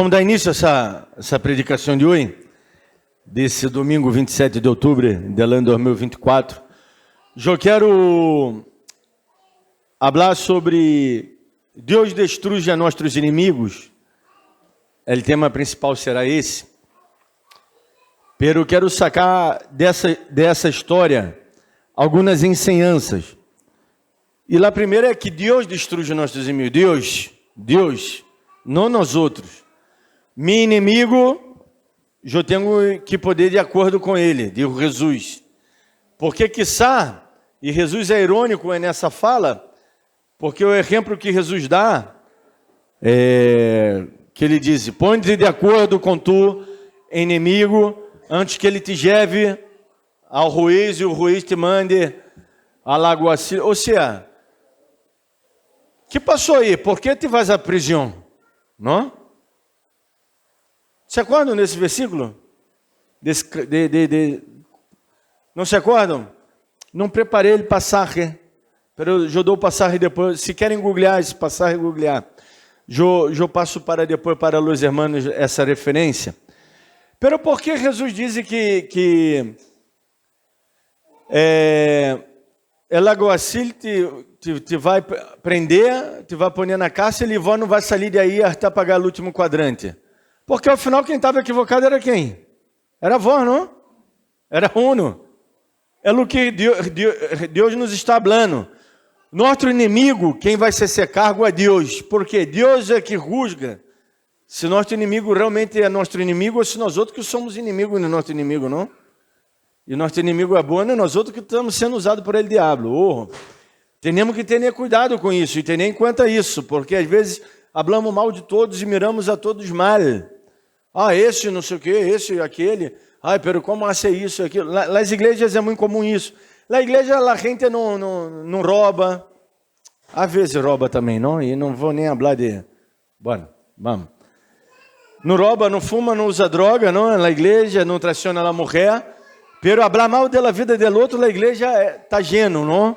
Vamos dar início a essa predicação de hoje, desse domingo 27 de outubro do ano 2024. Eu quero falar sobre Deus destrui a nossos inimigos. O tema principal será esse. Pero quero sacar dessa história algumas ensinanças. E a primeira é que Deus destrui os nossos inimigos. Deus, não nós outros. Meu inimigo, eu tenho que poder de acordo com ele, diz Jesus. Porque quiçá, e Jesus é irônico nessa fala, porque o exemplo que Jesus dá, que ele diz, põe-te de acordo com tu, inimigo, antes que ele te leve ao juiz e o juiz te mande a lagoa. Ou seja, que passou aí? Por que te vais à prisão? Não? Se acordam nesse versículo? Não se acordam? Não preparei ele passagem, mas eu dou passagem depois. Se querem googlear esse passagem, googlear. Eu passo para depois para os irmãos essa referência. Pero por que Jesus diz que el alguacil te vai prender, te vai pôr na cárcere e vó não vai sair daí até pagar o último quadrante? Porque afinal quem estava equivocado era quem? Era a vó, não? Era Uno. É o que Deus nos está falando. Nosso inimigo, quem vai ser cargo é Deus. Porque Deus é que julga se nosso inimigo realmente é nosso inimigo ou se nós outros que somos inimigos do nosso inimigo, não? E nosso inimigo é bom, e nós outros que estamos sendo usados por ele, diabo. Temos que ter cuidado com isso e ter em conta isso, porque às vezes falamos mal de todos e miramos a todos mal. Esse não sei o que, esse e aquele. Pero como hace isso e aquilo? Nas igrejas é muito comum isso. Na igreja a gente não rouba. Às vezes rouba também, não? E não vou nem falar de... Bueno, vamos. Não rouba, não fuma, não usa droga, não? Na igreja não traiciona a mulher. Pero falar mal da vida do outro, na igreja está lleno, não?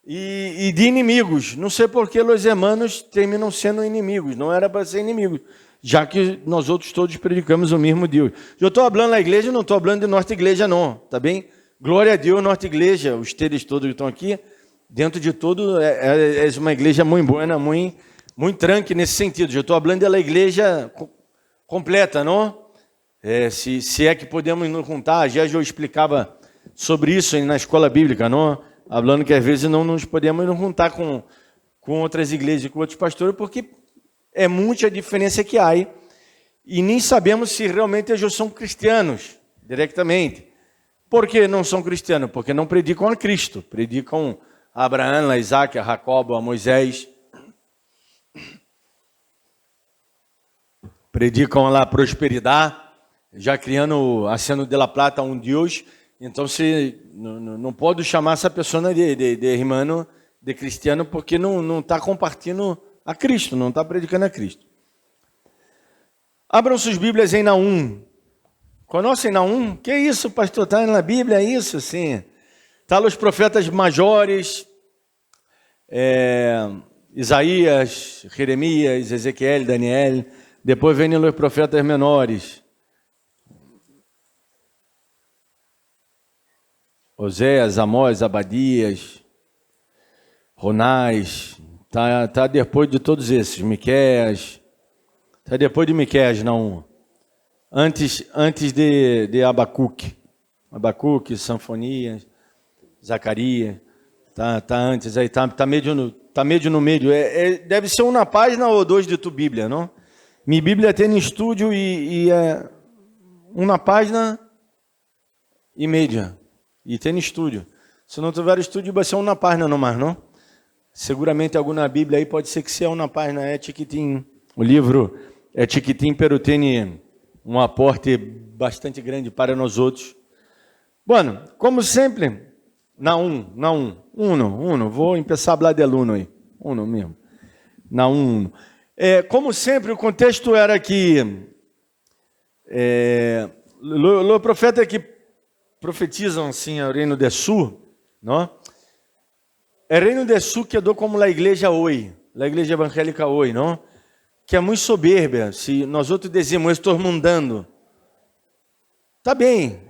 E de inimigos. Não sei por que os irmãos terminam sendo inimigos. Não era para ser inimigos. Já que nós outros todos predicamos o mesmo Deus. Eu estou falando da igreja, não estou falando de nossa igreja, não. Tá bem? Glória a Deus, nossa igreja. Os teres todos que estão aqui, dentro de tudo, é uma igreja muito boa, muito tranque nesse sentido. Eu estou falando da igreja completa, não? Se é que podemos nos juntar. Já eu explicava sobre isso na escola bíblica, não? Falando que às vezes não nos podemos nos juntar com outras igrejas, com outros pastores, porque é muita diferença que há. E nem sabemos se realmente eles são cristianos, diretamente. Por que não são cristianos? Porque não predicam a Cristo. Predicam a Abraão, a Isaac, a Jacobo, a Moisés. Predicam lá a prosperidade, já criando, acendo de la plata um Deus. Então, não pode chamar essa pessoa de irmão, de cristiano, porque não está compartilhando a Cristo, não está predicando a Cristo. Abram suas Bíblias em Naum. Conhecem Naum? Que é isso, pastor? Está na Bíblia, é isso? Sim. Está os profetas maiores, Isaías, Jeremias, Ezequiel, Daniel. Depois vem os profetas menores. Oséias, Amós, Abadias, Ronais. Tá depois de todos esses, Miqueias, está depois de Miqueias, não. Antes de Abacuque, Sanfonias, Zacarias, tá antes, aí tá meio no meio. Deve ser uma página ou dois de tua Bíblia, não? Minha Bíblia tem no estúdio e é uma página e meia, e tem no estúdio. Se não tiver estúdio, vai ser uma página no mais, não? Seguramente alguma Bíblia aí pode ser que seja uma página, é chiquitinho. O livro é chiquitinho, pero tem um aporte bastante grande para nós outros. Bueno, como sempre, Uno. Vou começar a falar de aluno aí. Uno mesmo. Uno. Como sempre, o contexto era que o profeta que profetizam assim ao reino do sul, não? O reino do sul quedou como a igreja hoje, a igreja evangélica hoje, não? que é muito soberba. Se nós outros dizemos, eu estou mundando. Tá bem.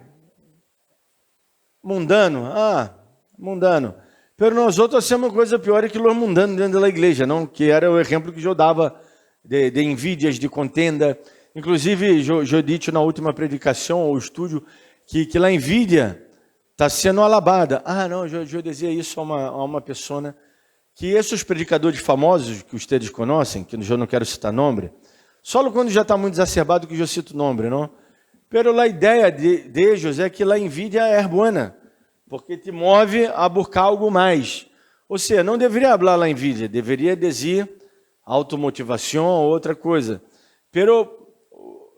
Mundano. Mundano. Pero nós outros hacemos uma coisa pior que os mundanos dentro da igreja, não? Que era o exemplo que eu dava de envídias, de contenda. Inclusive, eu disse na última predicação ou estúdio que a envídia está sendo alabada. Não, eu dizia isso a uma pessoa, que esses predicadores famosos que vocês conhecem, que eu não quero citar nome, só quando já está muito exacerbado que eu cito nome, não? Pero a ideia de eles é que a envídia é boa, porque te move a buscar algo mais. Ou seja, não deveria falar a envídia, deveria dizer automotivação ou outra coisa. Pero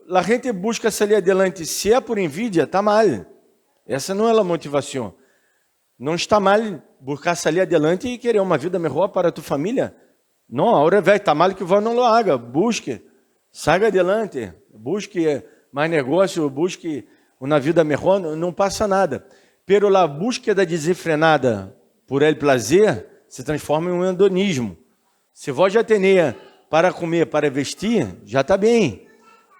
a gente busca sair adelante, se é por envídia, está mal. Essa não é a motivação. Não está mal buscar sair adelante e querer uma vida melhor para a tua família. Não, a hora vai, está mal que vá não lo haga. Busque, saia adelante, busque mais negócio, busque uma vida melhor, não passa nada. Pero a búsqueda desenfrenada por el prazer se transforma em um hedonismo. Se vós já tenha para comer, para vestir, já está bem.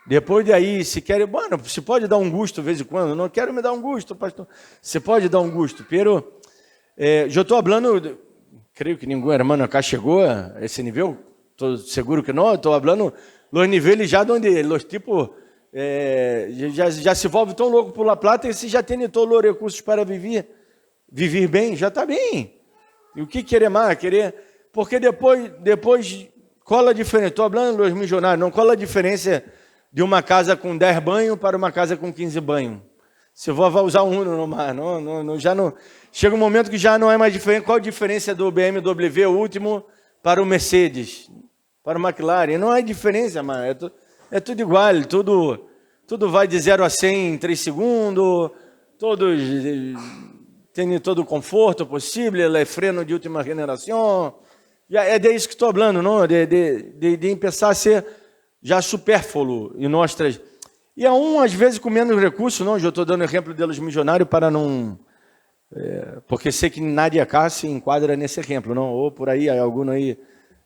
Depois daí, se quer, bueno, você pode dar um gosto de vez em quando. Não quero me dar um gosto, pastor. Você pode dar um gosto. Pero, eu estou falando, creio que nenhum irmão acá chegou a esse nível. Estou seguro que não. Estou falando os níveis já onde os tipos já se envolve tão louco por La Plata e se já tem todos os recursos para viver bem, já está bem. E o que querer mais? Porque depois qual a diferença? Estou falando dos milionários, não qual a diferença de uma casa com 10 banhos para uma casa com 15 banhos. Se eu vou usar um no mar, já não. Chega um momento que já não é mais diferente. Qual a diferença do BMW último para o Mercedes, para o McLaren? Não há diferença, mas é tudo igual. Tudo vai de 0 a 100 em 3 segundos. Todos têm todo o conforto possível. É freno de última geração. É disso que estou falando, não? De pensar a ser já supérfluo em nossas. E às vezes com menos recursos, não, eu estou dando exemplo deles milionários para não. Porque sei que Nadia cá se enquadra nesse exemplo, não? Ou por aí, algum aí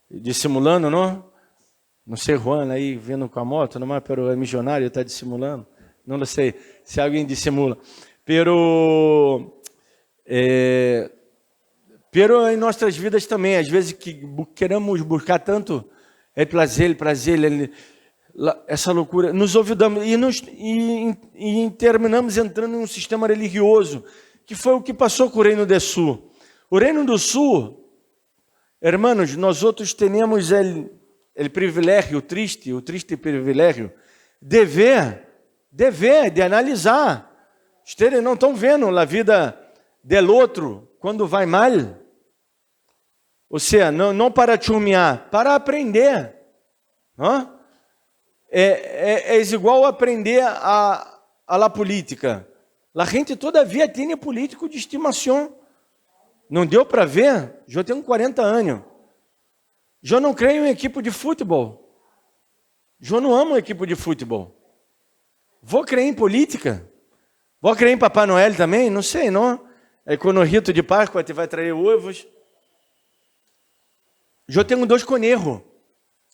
dissimulando, não? Não sei, Juan aí vindo com a moto, não é? Pero é milionário, está dissimulando. Não sei se alguém dissimula. Pero em nossas vidas também, às vezes que queremos buscar tanto prazer, essa loucura, nos olvidamos e terminamos entrando em um sistema religioso, que foi o que passou com o Reino do Sul. O Reino do Sul, hermanos, nós outros temos o privilégio, o triste privilégio, de ver, de analisar. Vocês não estão vendo a vida do outro quando vai mal. Ou seja, não para chumear, para aprender. É igual aprender a política. A gente todavia tem político de estimação. Não deu para ver? Eu tenho 40 anos. Eu não creio em equipe de futebol. Eu não amo equipe de futebol. Vou crer em política? Vou crer em Papai Noel também? Não sei, não. Aí quando o rito de Páscoa te vai trazer ovos. Eu tenho 2 conejos.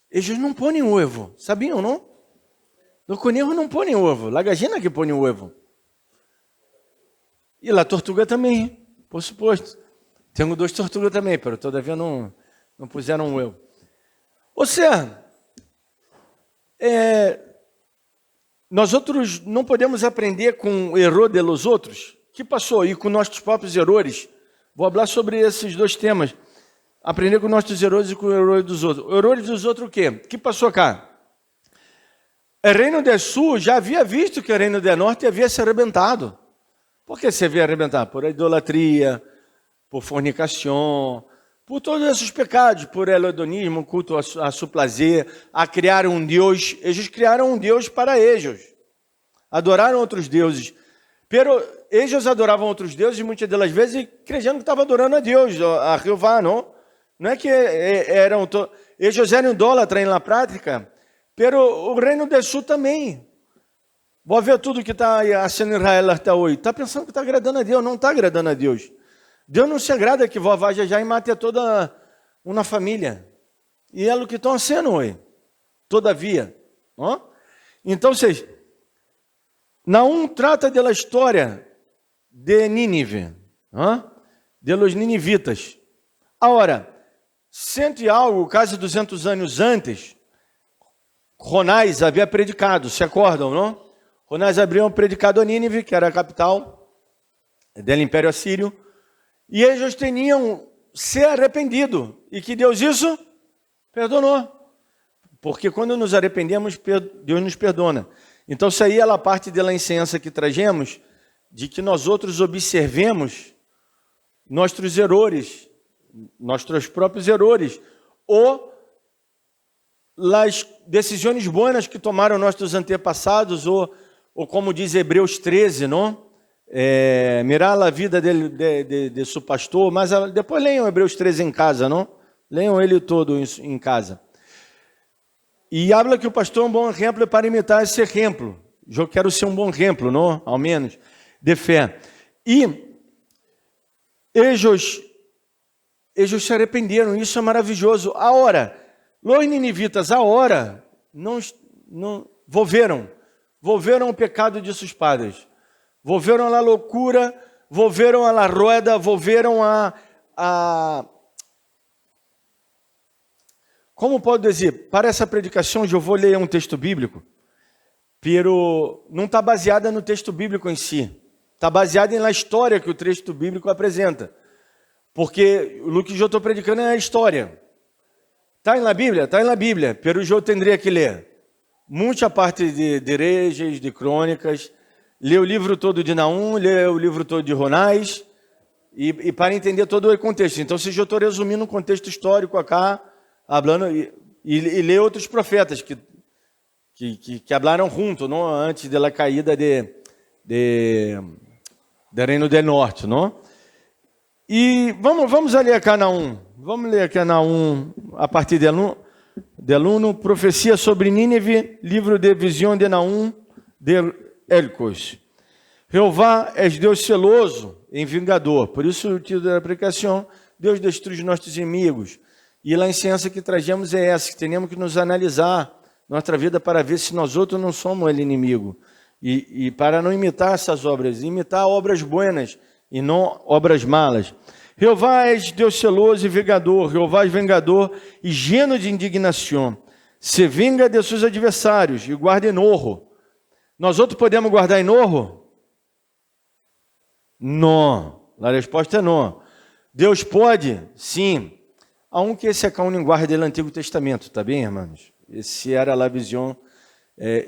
Eles não põem ovo. Sabiam, não? No conejo não põem ovo. A gallina que põe o ovo. E a tortuga também, por suposto. Tenho 2 tortugas também, mas todavia não puseram um ovo. Ou seja, nós outros não podemos aprender com o erro dos outros. O que passou? E com nossos próprios erros. Vou falar sobre esses 2 temas. Aprender com nossos erros e com o erro dos outros. O erro dos outros o quê? O que passou cá? O Reino do Sul já havia visto que o Reino do Norte havia se arrebentado. Por que se havia arrebentado? Por idolatria, por fornicação, por todos esses pecados, por hedonismo, culto a seu prazer, a criar um Deus. Eles criaram um Deus para eles. Adoraram outros deuses. Pero eles adoravam outros deuses muitas das vezes crendo que estavam adorando a Deus, a Jeová, não? Não é que eles eram idólatras na prática, pero o Reino do Sul também. Vou ver tudo que está sendo Israel até hoje. Está pensando que está agradando a Deus, não está agradando a Deus. Deus não se agrada que vá já e mate toda uma família. E é o que estão sendo hoje. todavia. Ó. Então, vocês, Naum trata da história de Nínive, de los ninivitas. Agora, cento e algo, quase 200 anos antes, Jonás havia predicado, se acordam, não? Jonás havia predicado a Nínive, que era a capital do Império Assírio, e eles tinham se arrependido, e que Deus isso perdonou. Porque quando nos arrependemos, Deus nos perdona. Então, isso aí é a parte da licença que trazemos, de que nós outros observemos nossos erros, nossos próprios erros, ou as decisões boas que tomaram nossos antepassados, ou como diz Hebreus 13, não? Mirar a vida de seu pastor, mas depois leiam Hebreus 13 em casa, não? Leiam ele todo em casa. E habla que o pastor é um bom exemplo para imitar esse exemplo. Eu quero ser um bom exemplo, não? Ao menos, de fé. E eles se arrependeram, isso é maravilhoso. Agora, os ninivitas, não volveram o pecado de seus padres, volveram a loucura, volveram a rueda, volveram a como posso dizer, para essa predicação eu vou ler um texto bíblico, pero não está baseada no texto bíblico em si, está baseada na história que o texto bíblico apresenta, porque o que eu estou predicando é a história. Está na Bíblia? Está na Bíblia, pero eu teria que ler muita parte de Reis, de Crônicas, ler o livro todo de Naum, ler o livro todo de Jonás, e para entender todo o contexto. Então, se eu estou resumindo um contexto histórico acá, hablando, e ler outros profetas que hablaram junto, não? Antes da caída do Reino do Norte, não? E vamos ler aqui Naum. Vamos ler aqui Naum, a partir de 1, Profecia sobre Nínive, livro de visão de Naum, de Elcos. Jeová é Deus celoso e vingador. Por isso o título da pregação, Deus destrui os nossos inimigos. E a licença que trazemos é essa, que temos que nos analisar nossa vida para ver se nós outros não somos ele inimigo. E para não imitar essas obras, imitar obras buenas e não obras malas. Jeová é Deus celoso e vingador, Jeová é vingador e lleno de indignação. Se vinga de seus adversários e guarda enojo. Nós outros podemos guardar enojo? Não. A resposta é não. Deus pode? Sim. Há um que esse é um linguagem do Antigo Testamento, tá bem, irmãos? Esse era a visão.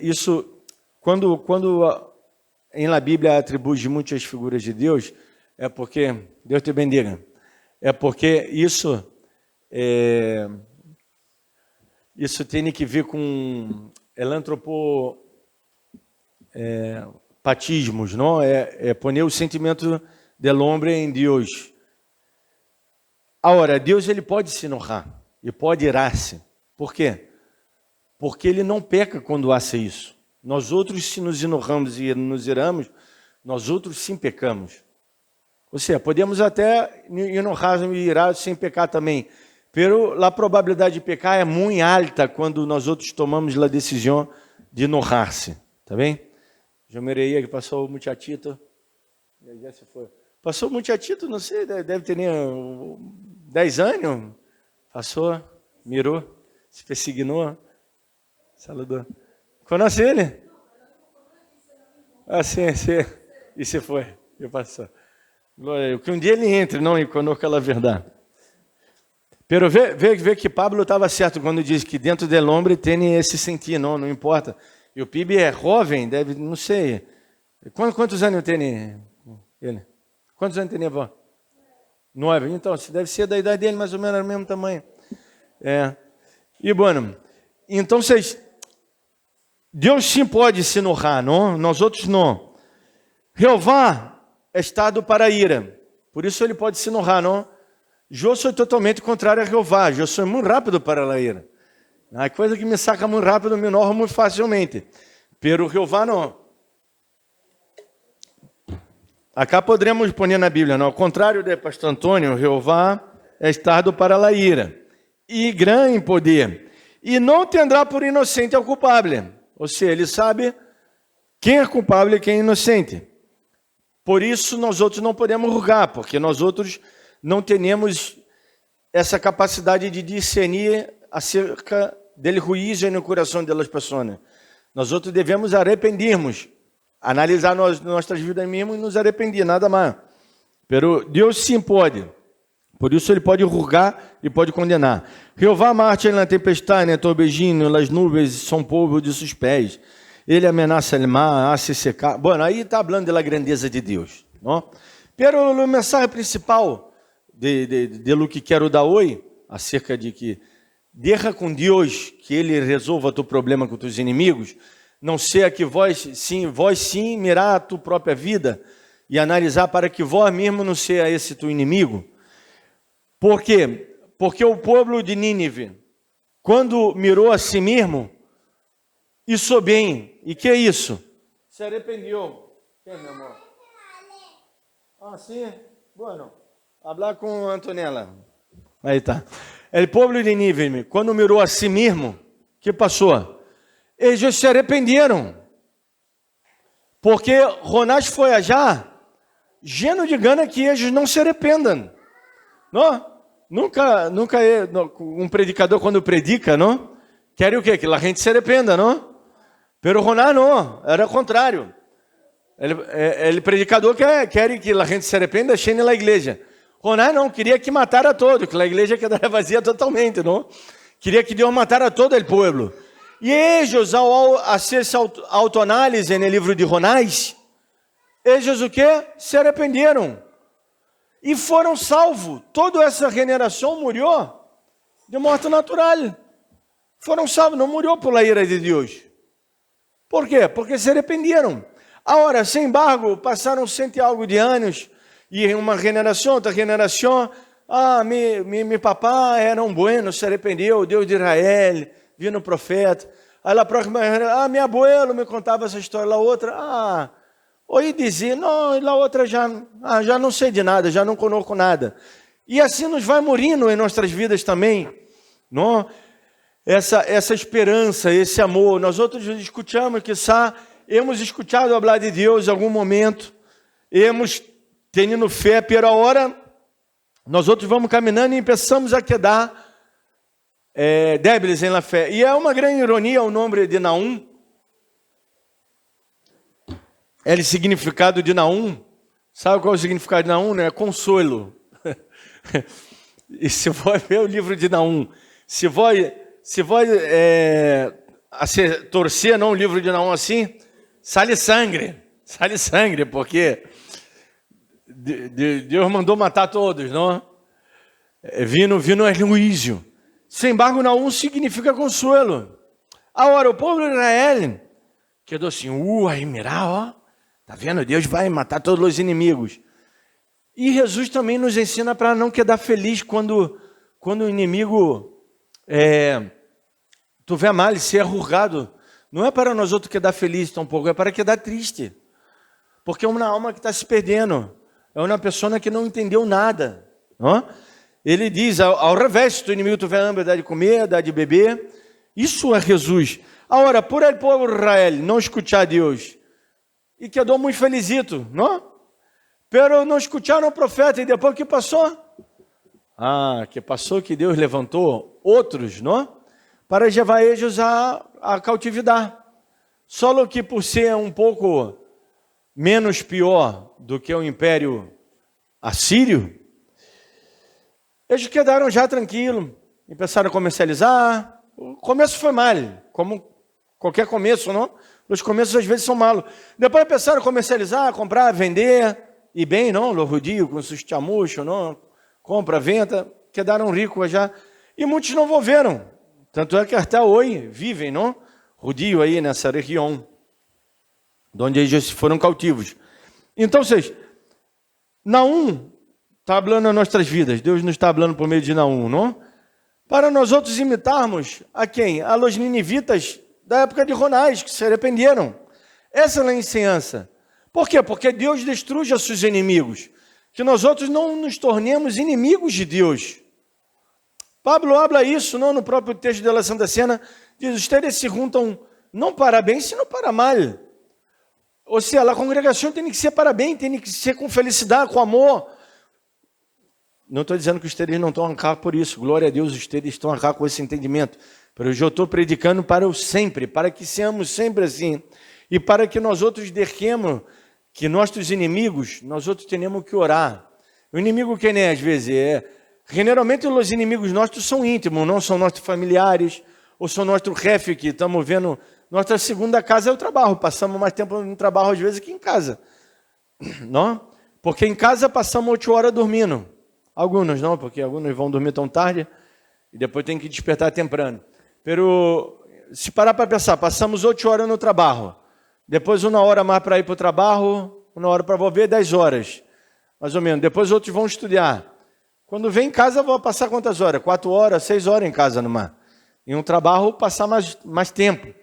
Isso, quando em la Bíblia atribui muitas figuras de Deus, é porque, Deus te bendiga, é porque isso tem que ver com antropopatismos, não? Poner o sentimento do homem em Deus. Agora, Deus ele pode se enojar e pode irar-se. Por quê? Porque ele não peca quando hace isso. Nós outros, se nos enojamos e nos iramos, nós outros sim pecamos. Ou seja, podemos até enojar e irar sem pecar também. Pero a probabilidade de pecar é muito alta quando nós outros tomamos a decisão de enojar-se. Tá bem? Já merei que passou o muchachito. Já se foi. Passou o muchachito, não sei, deve ter nem 10 anos. Passou, mirou, se persignou, saludou. Conhece ele? Ah, sim. E se foi, e passou. Que um dia ele entre, não, e conosco a verdade. Pero vê que Pablo estava certo quando diz que dentro do homem tem esse sentir, não importa. E o PIB é jovem, deve, não sei. Quantos anos tem ele? Quantos anos tem a avó? 9. Então, se deve ser da idade dele, mais ou menos, do mesmo tamanho. E, bueno, então, Deus sim pode se enojar, não? Nós outros não. Jeová é estado para ira. Por isso ele pode se enojar, não? Eu sou totalmente contrário a Jeová. Eu sou muito rápido para a ira. A coisa que me saca muito rápido, me enoja muito facilmente. Pero Jeová não. Acá poderemos pôr na Bíblia, não? Ao contrário de pastor Antônio, Jeová é estado para a ira. E grande em poder. e não tendrá por inocente ao culpável. Ou seja, ele sabe quem é culpável e quem é inocente. Por isso, nós outros não podemos julgar, porque nós outros não temos essa capacidade de discernir acerca do juízo no coração das pessoas. Nós outros devemos arrependirmos, analisar nossas vidas mesmo e nos arrepender, nada mais. Pero Deus sim pode. Por isso ele pode julgar e pode condenar. Jeová marcha na tempestade, né, torbellino, as nuvens são povo de seus pés. Ele ameaça o mar a se secar. Bueno, aí está falando da grandeza de Deus, não? Pero a mensagem principal de lo que quero dar hoje, acerca de que deixa com Deus que Ele resolva tu problema com teus inimigos, não seja que vós sim mirar a tua própria vida e analisar para que vós mesmo não seja esse teu inimigo. Por quê? Porque o povo de Nínive, quando mirou a si mesmo, hizo bem. E que é isso? Se arrependeu. Quem, meu amor? Ah, sim? Bueno, hablar com Antonella. Aí tá. O povo de Nínive, quando mirou a si mesmo, o que passou? Eles se arrependeram. Porque Jonás foi allá, lleno de gana que eles não se arrependam. Não? Nunca um predicador quando predica, não? Quer o quê? Que a gente se arrependa, não? Pero Jonás não, era o contrário. Ele predicador quer que a gente se arrependa, chegue na igreja. Jonás não, queria que matara todo, que a igreja quedara vazia totalmente, não? Queria que Deus matara todo o povo. E eles, ao fazer essa autoanálise no livro de Jonás, eles o quê? Se arrependeram. E foram salvos. Toda essa generação morreu de morte natural. Foram salvos, não morreu pela ira de Deus. Por quê? Porque se arrependeram. Agora, sem embargo, passaram 100 e algo de anos, e uma geração, outra geração, meu papai era um bueno, se arrependeu, Deus de Israel, viu no profeta. Aí a próxima, meu abuelo me contava essa história, a outra, ouvi dizer, não, a outra já não sei de nada, já não conosco nada. E assim nos vai morrendo em nossas vidas também, não? Essa esperança, esse amor. Nós outros escutamos, hemos escutado falar de Deus em algum momento, hemos tendo fé, pela hora, nós outros vamos caminhando e começamos a quedar débiles em la fé. E é uma grande ironia o nome de Naum. O significado de Naum, sabe qual é o significado de Naum? É consolo. E se vai ver o livro de Naum, se vai torcer não o livro de Naum assim, sale sangue, porque Deus mandou matar todos, não? Vindo é juízo. Sem embargo, Naum significa consolo. Agora, o povo de Israel quedou assim, aí mira, ó, tá vendo? Deus vai matar todos os inimigos. E Jesus também nos ensina para não quedar feliz quando o inimigo tiver mal, ser arrugado. Não é para nós outros quedar feliz tampouco, é para quedar triste. Porque é uma alma que está se perdendo. É uma pessoa que não entendeu nada. Não? Ele diz, ao revés, se o inimigo tiver hambre, dá de comer, dá de beber. Isso é Jesus. Agora, por el povo de Israel não escutar Deus, e quedou muito felizito, não? Pero não escutaram o profeta, e depois que passou? Que passou que Deus levantou outros, não? Para levar eles a cautividade. Só que por ser um pouco menos pior do que o Império Assírio, eles quedaram já tranquilos, e começaram a comercializar. O começo foi mal, como qualquer começo, não? Os começos às vezes são malos. Depois começaram a comercializar, comprar, vender, e bem, não? Lo judio, com seus chamuchos, não? Compra, venda, quedaram ricos já. E muitos não volveram. Tanto é que até hoje vivem, não? Judio aí nessa região, onde eles foram cautivos. Então, Naum está falando nas nossas vidas. Deus nos está falando por meio de Naum, não? Para nós outros imitarmos a quem? A los ninivitas da época de Jonás, que se arrependeram. Essa é a ensinança. Por quê? Porque Deus destrui os seus inimigos. Que nós outros não nos tornemos inimigos de Deus. Pablo habla isso, não, no próprio texto da Santa Cena, diz, ustedes se juntam não para bem, sino para mal. Ou seja, a congregação tem que ser para bem, tem que ser com felicidade, com amor. Não estou dizendo que ustedes não estão cá por isso, glória a Deus, ustedes estão cá com esse entendimento. Mas eu estou predicando para o sempre, para que seamos sempre assim. E para que nós outros deixemos que nossos inimigos, nós outros temos que orar. O inimigo quem é, às vezes? Generalmente os inimigos nossos são íntimos, não são nossos familiares, ou são nosso chefe que estamos vendo. Nossa segunda casa é o trabalho, passamos mais tempo no trabalho às vezes que em casa. Não? Porque em casa passamos 8 horas dormindo. Alguns não, porque alguns vão dormir tão tarde e depois tem que despertar temprano. Pero, se parar para pensar, passamos 8 horas no trabalho, depois 1 hora mais para ir para o trabalho, 1 hora para volver, 10 horas, mais ou menos. Depois outros vão estudar. Quando vem em casa, vou passar quantas horas? 4 horas, 6 horas em casa numa. Em um trabalho, passar mais tempo.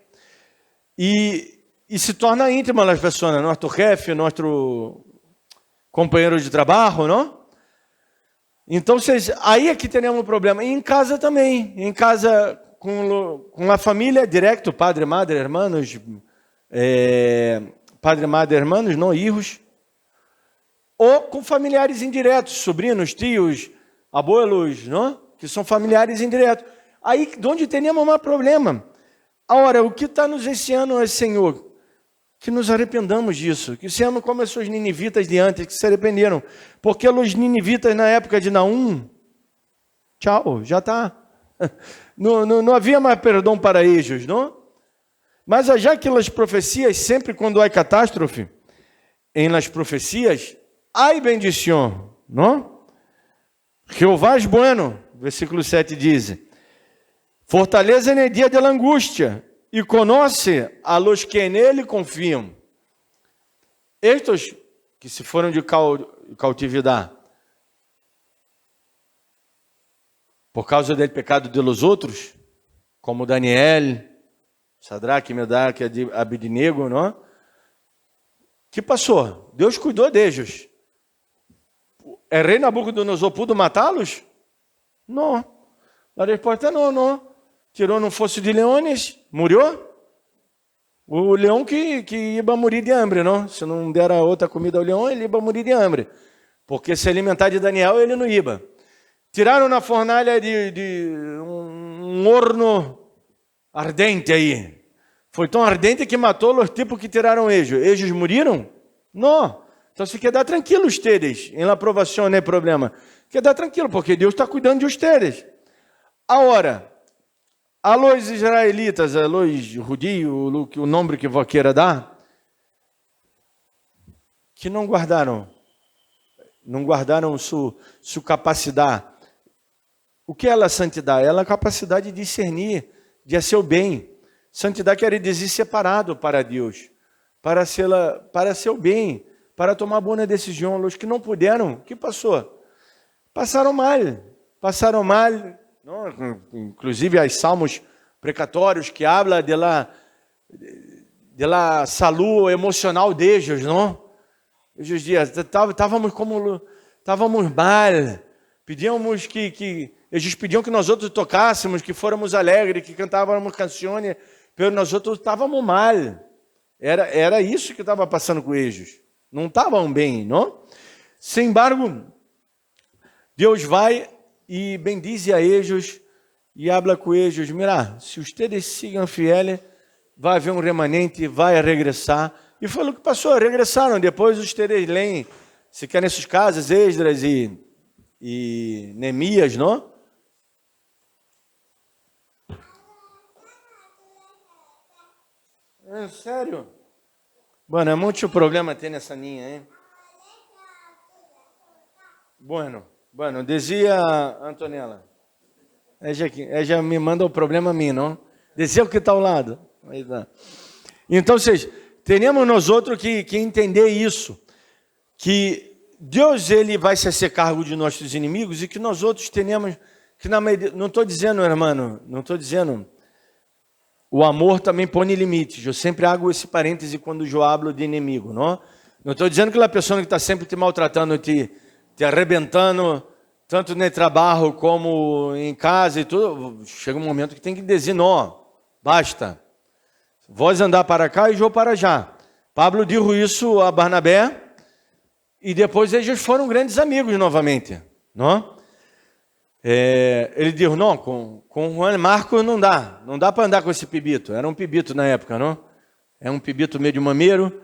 E se torna íntima as pessoas, nosso chefe, nosso companheiro de trabalho, não? Então, aí é que temos um problema. E em casa também. Em casa, com a família, direto, padre, madre, hermanos, padre, madre, hermanos, não, filhos. Ou com familiares indiretos, sobrinhos, tios, abuelos, não? Que são familiares indiretos. Aí, onde temos um problema. Agora, o que está nos ensinando é, Senhor, que nos arrependamos disso, que sejamos como os ninivitas de antes, que se arrependeram. Porque os ninivitas na época de Naum, tchau, já está. Não havia mais perdão para eles, não? Mas já aquelas profecias, sempre quando há catástrofe, em las profecias, há bendição, não? Jeová es bueno, versículo 7 diz, fortaleza no dia da angústia, e conoce a los que nele confiam. Estes que se foram de cautividade por causa do pecado de los outros, como Daniel, Sadraque, Medaque, Abednego, não? Que passou? Deus cuidou deles. O rei Nabucodonosor pudo matá-los? Não. A resposta é não. Tirou num fosso de leões, morreu. O leão que ia morrer de hambre, não? Se não der outra comida ao leão, ele ia morrer de hambre. Porque se alimentar de Daniel, ele não ia. Tiraram na fornalha de um horno ardente aí. Foi tão ardente que matou os tipos que tiraram eles. Eles morreram? Não. Então se quedar tranquilo ustedes, em la provação não é problema. Quedar tranquilo, porque Deus está cuidando de ustedes. Agora, a los israelitas, a los judios, o nome que vos queira dar, que não guardaram sua capacidade. O que é a santidade? Ela é a capacidade de discernir, de ser o bem. Santidade quer dizer separado para Deus, para ser o bem, para tomar boa decisão. Os que não puderam, o que passou? Passaram mal. Não? Inclusive, os salmos precatórios que habla de la saúde emocional deles, não? Esses dias, estávamos mal, pedíamos eles pediam que nós outros tocássemos, que fôramos alegres, que cantávamos canções, mas nós outros estávamos mal. Era isso que estava passando com eles. Não estavam bem, não? Sem embargo, Deus vai e bendize a eles e habla com eles. Mira, se ustedes sigam fiéis, vai haver um remanente, vai regressar. E foi o que passou, regressaram. Depois ustedes leem, se querem essas casas, Esdras e Neemias, não? É sério? Bueno, é muito problema ter nessa linha, hein? Bueno, dizia Antonella. Ela me manda o problema a mim, não? Dizia o que está ao lado. Então, temos nós outros que entender isso, que Deus ele vai se hacer cargo de nossos inimigos e que nós outros tenhamos, não estou dizendo, irmão, não estou dizendo, o amor também põe limites. Eu sempre hago esse parêntese quando eu hablo de inimigo, não? Não estou dizendo que a pessoa que está sempre te maltratando, te arrebentando, tanto no trabalho como em casa e tudo, chega um momento que tem que dizer, não, basta. Vós andar para cá e eu para já. Pablo disse isso a Barnabé, e depois eles foram grandes amigos novamente, não? Ele disse, não, com Juan Marcos não dá para andar com esse pibito. Era um pibito na época, não? É um pibito meio mameiro,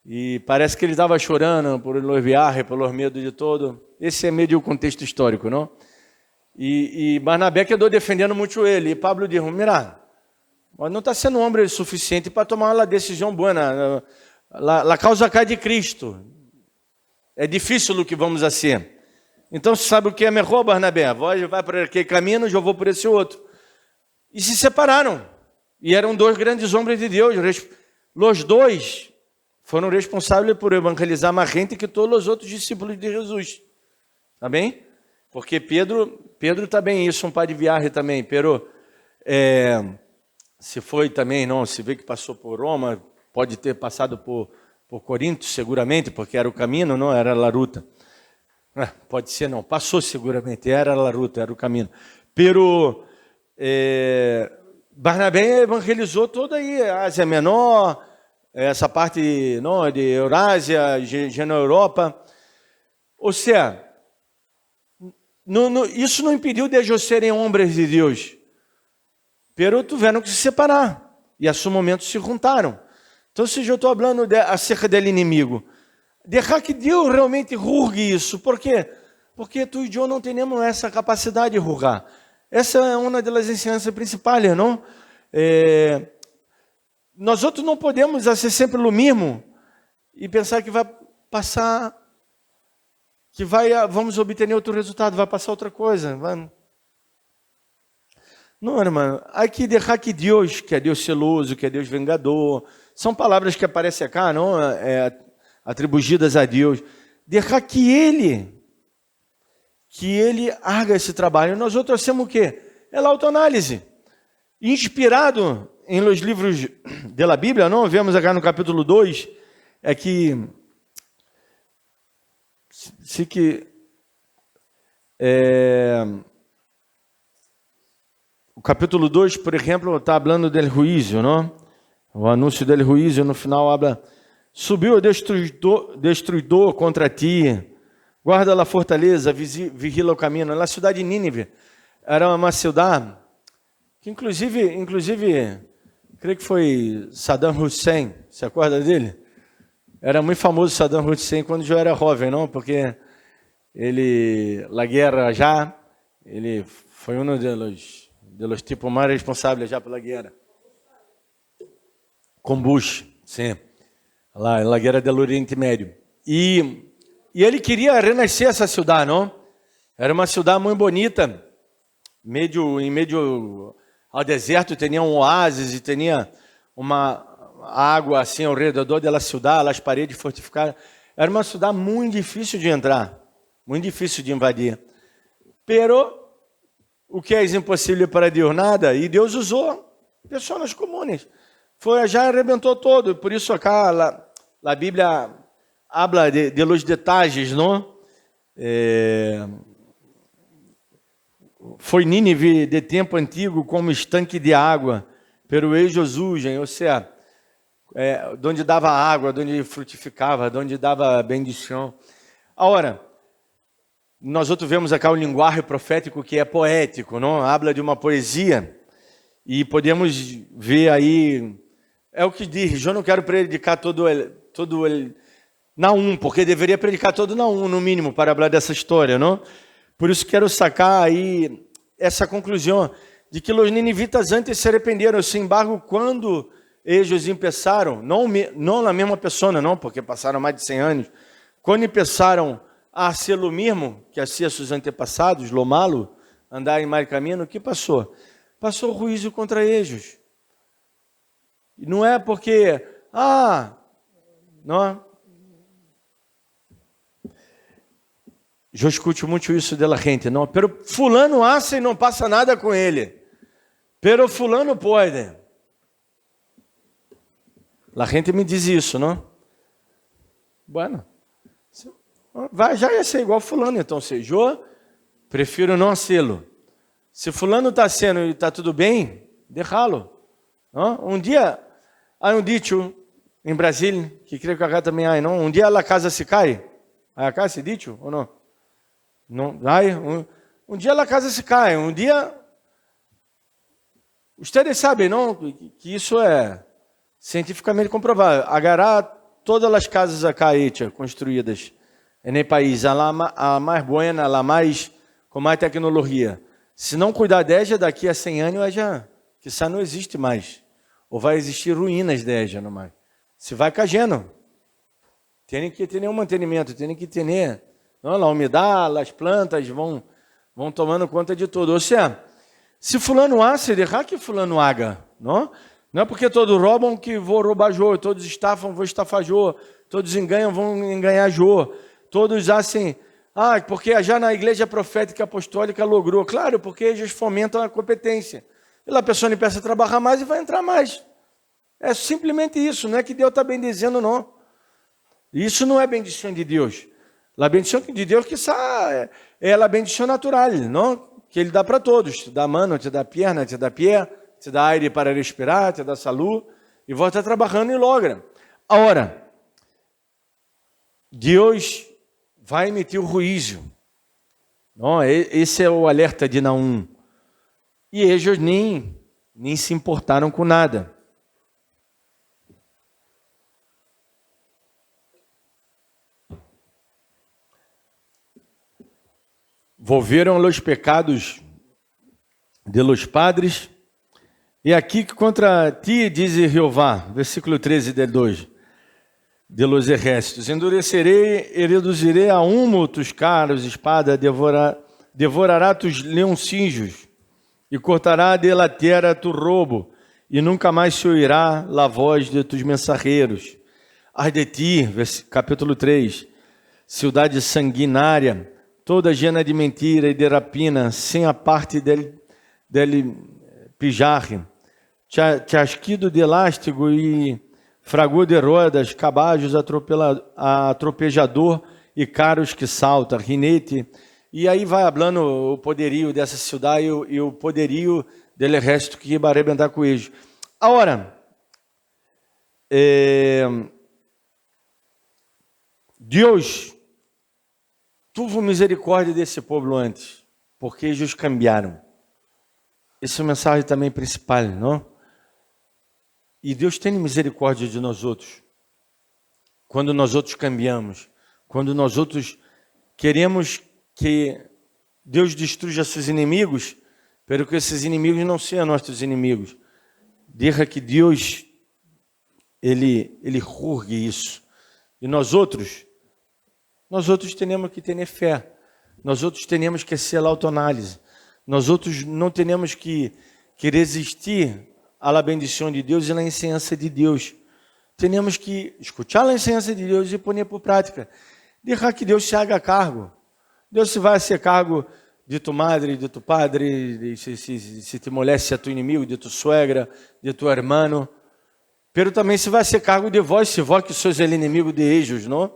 e parece que ele estava chorando por los viajes, pelos medos de todo. Esse é meio o contexto histórico, não? E Barnabé quedou defendendo muito ele, e Pablo disse, mira, mas não está sendo homem suficiente para tomar uma decisão boa. A causa cai de Cristo. É difícil o que vamos a ser. Então, você sabe o que é melhor, Barnabé? Vai por aquele caminho, eu vou por esse outro. E se separaram. E eram dois grandes homens de Deus. Os dois foram responsáveis por evangelizar mais gente que todos os outros discípulos de Jesus. Tá bem? Porque Pedro também, isso um pai de viagem também. Pero, se foi também, não, se vê que passou por Roma, pode ter passado por Corinto, seguramente, porque era o caminho, não era a ruta. Pode ser, não, passou seguramente, era a ruta, era o caminho. Pero Barnabé evangelizou toda aí, a Ásia Menor, essa parte não, de Eurásia, na Europa. Ou seja, isso não impediu de eles serem homens de Deus. Pero tiveram que se separar. E a seu momento se juntaram. Então, se eu estou falando acerca do inimigo, deixar que Deus realmente julgue isso. Por quê? Porque tu e eu não temos essa capacidade de julgar. Essa é uma das ensinanças principais, não? Nós outros não podemos ser sempre o mesmo e pensar que vai passar, que vamos obter outro resultado, vai passar outra coisa. Não, irmão, há que deixar que Deus celoso, que é Deus vingador, são palavras que aparecem cá, não? Atribuídas a Deus. Deixar que Ele haga esse trabalho. Nós outros temos o quê? É a autoanálise. Inspirado em los livros da Bíblia, não? Vemos aqui no capítulo 2, é que o capítulo 2, por exemplo, está falando del juízo, não? O anúncio del juízo, no final, habla, subiu o destruidor contra ti, guarda a fortaleza, vigila o caminho. Na cidade de Nínive, era uma cidade que, inclusive, creio que foi Saddam Hussein, se acorda dele? Era muito famoso Saddam Hussein quando eu era jovem, não? Porque na guerra já, ele foi um dos tipos mais responsáveis já pela guerra. Com Bush, sim. Lá na guerra do Oriente Médio. E ele queria renascer essa cidade, não? Era uma cidade muito bonita, em meio ao deserto, tinha um oásis e tinha uma água assim ao redor da cidade, as paredes fortificadas. Era uma cidade muito difícil de entrar, muito difícil de invadir. Pero o que é impossível para Deus nada, e Deus usou pessoas comuns. Já arrebentou todo, por isso acá a Bíblia habla de los detalhes, não? Foi Nínive de tempo antigo como estanque de água, pero ellos huyen, ou seja, onde dava água, onde frutificava, onde dava bendição. Agora, nós outros vemos acá o linguagem profético que é poético, não? Habla de uma poesia, e podemos ver aí, é o que diz, eu não quero predicar todo na porque deveria predicar todo no mínimo, para falar dessa história, não? Por isso quero sacar aí essa conclusão, de que os ninivitas antes se arrependeram, sem embargo, quando eles começaram, não na mesma pessoa, não, porque passaram mais de 100 anos, quando começaram a ser o mesmo que hacía seus antepassados, lo malo, andar em mais caminho, o que passou? Passou o juízo contra eles. E não é porque, não. Eu escuto muito isso dela gente, não, pero fulano hace e não passa nada com ele. Pero fulano pode. A gente me diz isso, não? Bueno, já ia ser igual fulano, então, seja, prefiro não sê-lo. Se fulano está sendo e está tudo bem, deixá-lo. Um dia, há um dicho em Brasília, que creio que acá também há, não? Um dia a casa se cai. Há acá esse dicho ou não? Não, um dia a casa se cai, um dia... Vocês sabem, não? Que isso é cientificamente comprovado. Agarrar todas as casas acá construídas no país, a mais boa, a mais com mais tecnologia. Se não cuidar dela, daqui a 100 anos, já quizá não existe mais. Ou vai existir ruínas dela, não mais. Se vai caindo. Tem que ter um mantenimento, tem que ter, não, a umidade, as plantas vão tomando conta de tudo. Ou seja, se fulano há, se deixar que fulano haga, não? Não é porque todos roubam que vou roubar Jô, todos estafam, vou estafar Jô, todos enganam, vão enganar Jô, todos assim, porque já na igreja profética apostólica logrou. Claro, porque eles fomentam a competência. E lá a pessoa não pensa trabalhar mais e vai entrar mais. É simplesmente isso, não é que Deus está bendizendo, não. Isso não é bendição de Deus. A bendição de Deus que é a bendição natural, não? Que Ele dá para todos. Te dá mano, te dá perna, te dá pé, te dá aire para respirar, te dá saúde, e volta trabalhando e logra. Agora, Deus vai emitir o juízo. Não? Esse é o alerta de Naum. E eles nem se importaram com nada. Volveram os pecados de los padres, e aqui contra ti, diz Jeová, versículo 13 de 2, de los exércitos, endurecerei e reduzirei a humo tus carros, espada devorará tus leoncígios, e cortará de la terra tu roubo, e nunca mais se ouirá a voz de tus mensageiros. Ai de ti, capítulo 3, cidade sanguinária, toda llena de mentira e de rapina, sem a parte dele pijarre, chasquido de elástico e fragor de rodas, cabajos atropejador e caros que salta, rinete. E aí vai falando o poderio dessa cidade e o poderio dele resto que vai arrebentar com eles. Agora, Deus tuvo misericórdia desse povo antes, porque eles cambiaram. Essa é a mensagem também principal, não? E Deus tem misericórdia de nós outros. Quando nós outros cambiamos, quando nós outros queremos que Deus destrua seus inimigos, para que esses inimigos não sejam nossos inimigos. Deixa que Deus, ele julgue isso. E nós outros temos que ter fé. Nós outros temos que ser a autoanálise. Nós outros não temos que resistir à bendição de Deus e à ensinança de Deus. Temos que escutar a ensinança de Deus e pôr por prática. Deixar que Deus se haga cargo. Deus se vai ser cargo de tu madre, de tu padre, se te moleste a tu inimigo, de tu suegra, de tu hermano. Pero também se vai ser cargo de vós, se vós que sois el inimigo de ellos, não?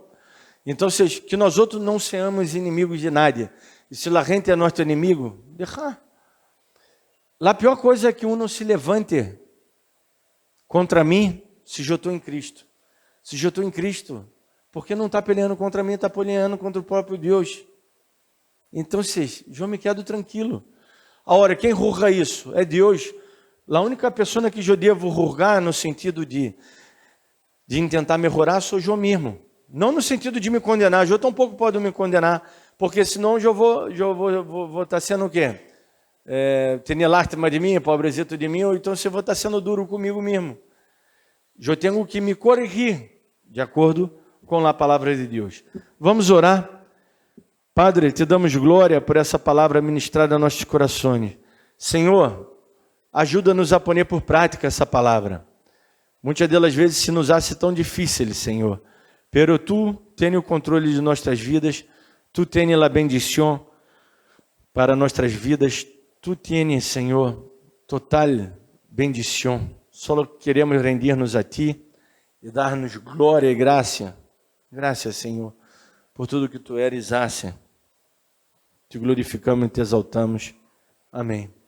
Então, que nós outros não sejamos inimigos de nada. E se a gente é nosso inimigo, deixa. A pior coisa é que um não se levante contra mim se eu estou em Cristo. Se eu estou em Cristo, porque não está peleando contra mim, está peleando contra o próprio Deus. Então, eu me quedo tranquilo. Agora, quem julga isso? É Deus. A única pessoa que eu devo julgar no sentido de tentar melhorar sou eu mesmo. Não no sentido de me condenar. Eu tampouco pode me condenar, porque senão eu vou estar sendo o quê? Ter lástima de mim, pobrezito de mim, ou então eu vou estar sendo duro comigo mesmo. Eu tenho que me corrigir de acordo com a palavra de Deus. Vamos orar. Padre, te damos glória por essa palavra ministrada a nossos corações. Senhor, ajuda-nos a pôr por prática essa palavra. Muitas delas vezes se nos hace tão difícil, Senhor. Pero Tu tens o controle de nossas vidas, Tu tens a bendição para nossas vidas, Tu tens, Senhor, total bendição. Só queremos render-nos a Ti e dar-nos glória e graça. Graças, Senhor, por tudo que Tu eres, hace. te glorificamos e te exaltamos. Amém.